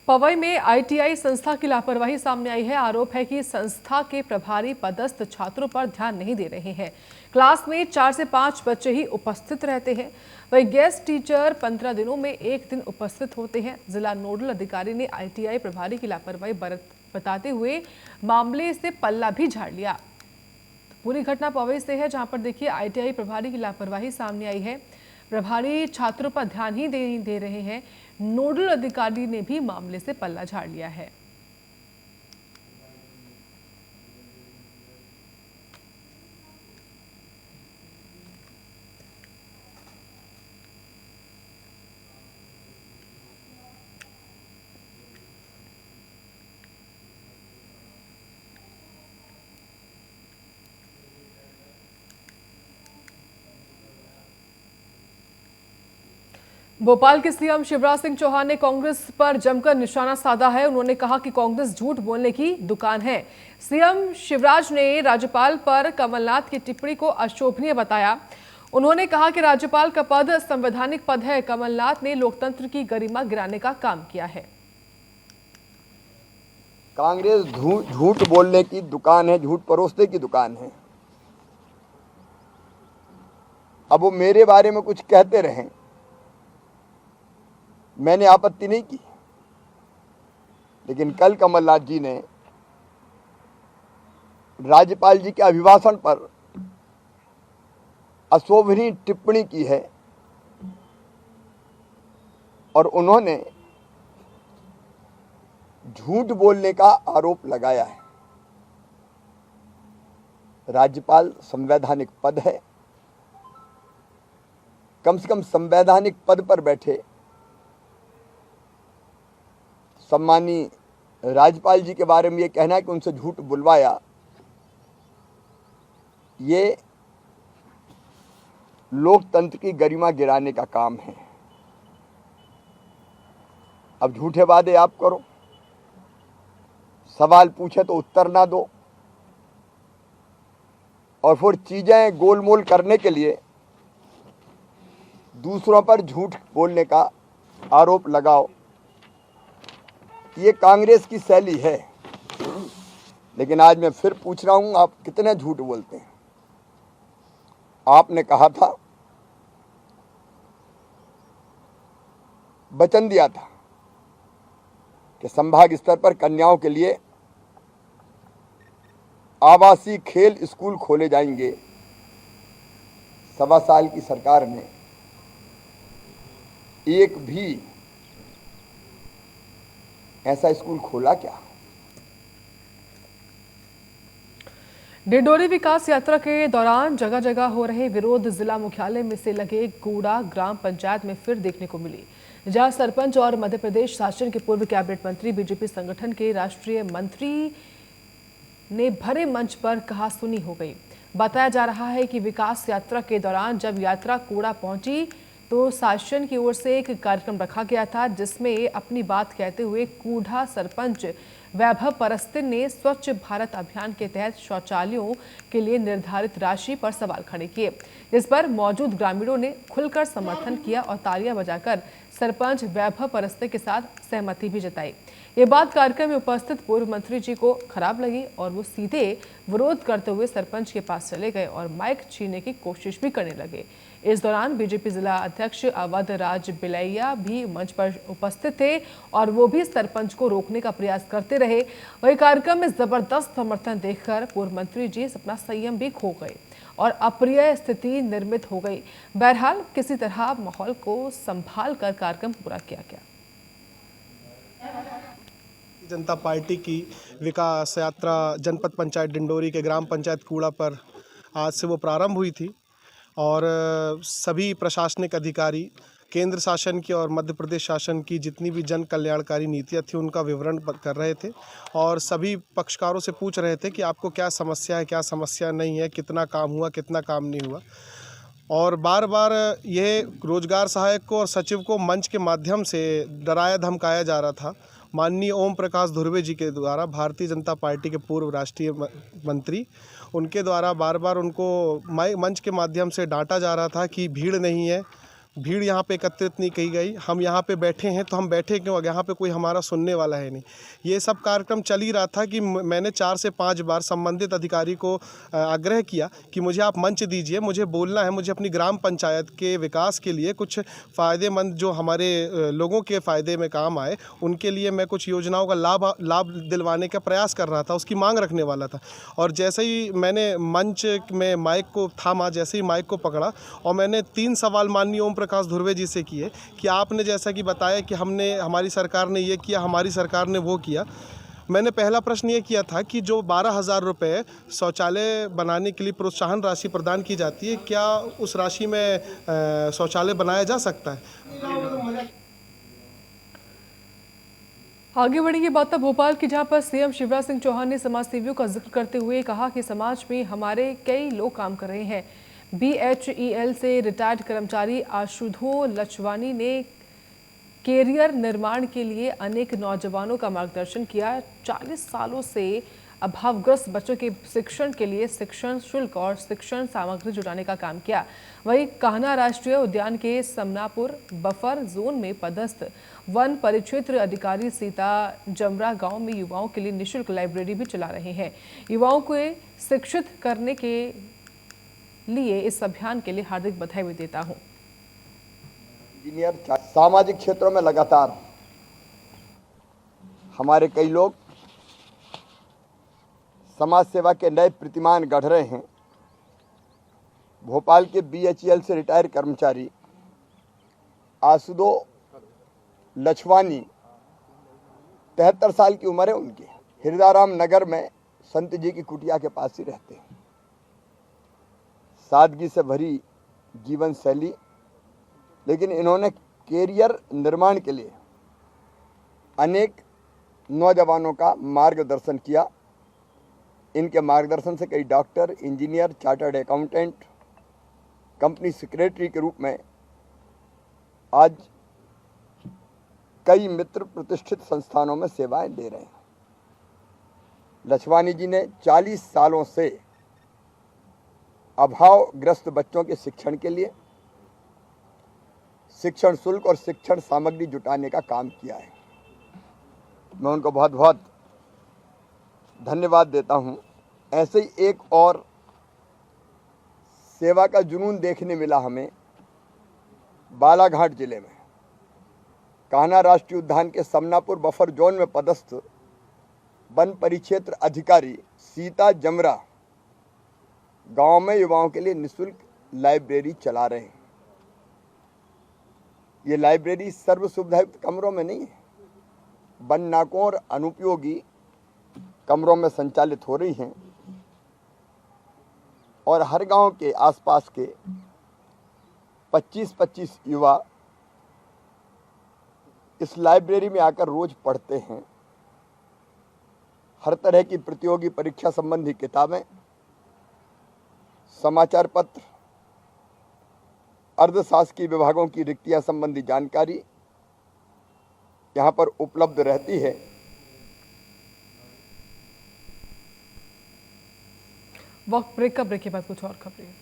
पवई में आईटीआई संस्था की लापरवाही सामने आई है। आरोप है कि संस्था के प्रभारी पदस्थ छात्रों पर ध्यान नहीं दे रहे हैं। क्लास में 4 से 5 बच्चे ही उपस्थित रहते हैं। वहीं गेस्ट टीचर 15 दिनों में एक दिन उपस्थित होते हैं। जिला नोडल अधिकारी ने आईटीआई प्रभारी की लापरवाही बताते हुए मामले से पल्ला भी झाड़ लिया। पूरी घटना पवई से है, जहां पर देखिए आईटीआई प्रभारी की लापरवाही सामने आई है। प्रभारी छात्रों पर ध्यान ही नहीं दे रहे हैं। नोडल अधिकारी ने भी मामले से पल्ला झाड़ लिया है। भोपाल के सीएम शिवराज सिंह चौहान ने कांग्रेस पर जमकर निशाना साधा है। उन्होंने कहा कि कांग्रेस झूठ बोलने की दुकान है। सीएम शिवराज ने राज्यपाल पर कमलनाथ की टिप्पणी को अशोभनीय बताया। उन्होंने कहा कि राज्यपाल का पद संवैधानिक पद है। कमलनाथ ने लोकतंत्र की गरिमा गिराने का काम किया है। कांग्रेस झूठ बोलने की दुकान है, झूठ परोसने की दुकान है। अब वो मेरे बारे में कुछ कहते रहें, मैंने आपत्ति नहीं की, लेकिन कल कमलनाथ जी ने राज्यपाल जी के अभिभाषण पर अशोभनीय टिप्पणी की है और उन्होंने झूठ बोलने का आरोप लगाया है। राज्यपाल संवैधानिक पद है, कम से कम संवैधानिक पद पर बैठे सम्मानीय राज्यपाल जी के बारे में ये कहना है कि उनसे झूठ बुलवाया, ये लोकतंत्र की गरिमा गिराने का काम है। अब झूठे वादे आप करो, सवाल पूछे तो उत्तर ना दो, और फिर चीजें गोलमोल करने के लिए दूसरों पर झूठ बोलने का आरोप लगाओ। ये कांग्रेस की शैली है। लेकिन आज मैं फिर पूछ रहा हूं, आप कितने झूठ बोलते हैं? आपने कहा था, वचन दिया था कि संभाग स्तर पर कन्याओं के लिए आवासीय खेल स्कूल खोले जाएंगे। 1.25 साल की सरकार ने एक भी ऐसा स्कूल खोला क्या? डिंडोरी विकास यात्रा के दौरान जगह जगह हो रहे विरोध जिला मुख्यालय में से लगे कूड़ा ग्राम पंचायत में फिर देखने को मिली, जहां सरपंच और मध्य प्रदेश शासन के पूर्व कैबिनेट मंत्री, बीजेपी संगठन के राष्ट्रीय मंत्री ने भरे मंच पर कहासुनी हो गई। बताया जा रहा है कि विकास यात्रा के दौरान जब यात्रा कूड़ा पहुंची तो शासन की ओर से एक कार्यक्रम रखा गया था, जिसमें अपनी बात कहते हुए कूढ़ा सरपंच वैभव परस्तिन ने स्वच्छ भारत अभियान के तहत शौचालयों के लिए निर्धारित राशि पर सवाल खड़े किए। इस पर मौजूद ग्रामीणों ने खुलकर समर्थन किया और तालियां बजाकर सरपंच वैभव परस्तिन के साथ सहमति भी जताई। ये बात कार्यक्रम में उपस्थित पूर्व मंत्री जी को खराब लगी और वो सीधे विरोध करते हुए सरपंच के पास चले गए और माइक छीनने की कोशिश भी करने लगे। इस दौरान बीजेपी जिला अध्यक्ष अवध राज बिलैया भी मंच पर उपस्थित थे और वो भी सरपंच को रोकने का प्रयास करते रहे। वही कार्यक्रम में जबरदस्त समर्थन देखकर पूर्व मंत्री जी अपना संयम भी खो गए और अप्रिय स्थिति निर्मित हो गई। बहरहाल किसी तरह माहौल को संभाल कर कार्यक्रम पूरा किया गया। जनता पार्टी की विकास यात्रा जनपद पंचायत डिंडोरी के ग्राम पंचायत कूड़ा पर आज से वो प्रारंभ हुई थी और सभी प्रशासनिक अधिकारी केंद्र शासन की और मध्य प्रदेश शासन की जितनी भी जन कल्याणकारी नीतियाँ थी उनका विवरण कर रहे थे और सभी पक्षकारों से पूछ रहे थे कि आपको क्या समस्या है, क्या समस्या नहीं है, कितना काम हुआ, कितना काम नहीं हुआ। और बार बार ये रोजगार सहायक को और सचिव को मंच के माध्यम से डराया धमकाया जा रहा था। माननीय ओम प्रकाश धुर्वे जी के द्वारा, भारतीय जनता पार्टी के पूर्व राष्ट्रीय मंत्री, उनके द्वारा बार बार उनको मंच के माध्यम से डांटा जा रहा था कि भीड़ नहीं है, भीड़ यहाँ पे एकत्रित नहीं की गई। हम यहाँ पे बैठे हैं तो हम बैठे क्यों, यहाँ पे कोई हमारा सुनने वाला है नहीं। ये सब कार्यक्रम चल ही रहा था कि मैंने 4 से 5 बार संबंधित अधिकारी को आग्रह किया कि मुझे आप मंच दीजिए, मुझे बोलना है, मुझे अपनी ग्राम पंचायत के विकास के लिए कुछ फ़ायदेमंद जो हमारे लोगों के फ़ायदे में काम आए, उनके लिए मैं कुछ योजनाओं का लाभ दिलवाने का प्रयास कर रहा था, उसकी मांग रखने वाला था। और जैसे ही मैंने मंच में माइक को थामा, जैसे ही माइक को पकड़ा और मैंने 3 सवाल माननीय ओम प्रकाश धुर्वे जी से किए कि आपने जैसा कि बताया कि हमारी सरकार ने ये किया, हमारी सरकार ने वो किया। मैंने पहला प्रश्न ये किया था कि जो 12,000 रुपये शौचालय बनाने के लिए प्रोत्साहन राशि प्रदान की जाती है, क्या उस राशि में शौचालय बनाया जा सकता है? आगे बढ़ेंगे बात अब भोपाल की, जहां पर सीएम शिवराज सिंह चौहान ने समाज सेवियों का जिक्र करते हुए कहा कि समाज में हमारे कई लोग काम कर रहे हैं। BHEL से रिटायर्ड कर्मचारी आशुधो लचवानी ने कैरियर निर्माण के लिए अनेक नौजवानों का मार्गदर्शन किया। 40 सालों से अभावग्रस्त बच्चों के शिक्षण के लिए शिक्षण शुल्क और शिक्षण सामग्री जुटाने का काम किया। वहीं कान्हा राष्ट्रीय उद्यान के समनापुर बफर जोन में पदस्थ वन परिक्षेत्र अधिकारी सीता जमरा गांव में युवाओं के लिए निःशुल्क लाइब्रेरी भी चला रहे हैं। युवाओं को शिक्षित करने के लिए इस अभियान के लिए हार्दिक बधाई भी देता हूं। इंजीनियर सामाजिक क्षेत्रों में लगातार हमारे कई लोग समाज सेवा के नए प्रतिमान गढ़ रहे हैं। भोपाल के BHEL से रिटायर कर्मचारी आशुदो लछवानी 73 साल की उम्र है उनकी, हृदयराम नगर में संत जी की कुटिया के पास ही रहते हैं। सादगी से भरी जीवन शैली, लेकिन इन्होंने कैरियर निर्माण के लिए अनेक नौजवानों का मार्गदर्शन किया। इनके मार्गदर्शन से कई doctor, engineer, chartered accountant, company secretary के रूप में आज कई मित्र प्रतिष्ठित संस्थानों में सेवाएं दे रहे हैं। लछवानी जी ने 40 सालों से अभावग्रस्त बच्चों के शिक्षण के लिए शिक्षण शुल्क और शिक्षण सामग्री जुटाने का काम किया है। मैं उनको बहुत बहुत धन्यवाद देता हूं। ऐसे ही एक और सेवा का जुनून देखने मिला हमें बालाघाट जिले में। कान्हा राष्ट्रीय उद्यान के समनापुर बफर जोन में पदस्थ वन परिक्षेत्र अधिकारी सीता जमरा गांव में युवाओं के लिए निःशुल्क लाइब्रेरी चला रहे हैं। ये लाइब्रेरी सर्व सुविधायुक्त कमरों में नहीं है, वन नाकों और अनुपयोगी कमरों में संचालित हो रही हैं और हर गांव के आसपास के 25-25 युवा इस लाइब्रेरी में आकर रोज पढ़ते हैं। हर तरह की प्रतियोगी परीक्षा संबंधी किताबें, समाचार पत्र, अर्धशासकीय विभागों की रिक्तियां संबंधी जानकारी यहाँ पर उपलब्ध रहती है। वक्त ब्रेक का, ब्रेक के बाद कुछ और खबरें।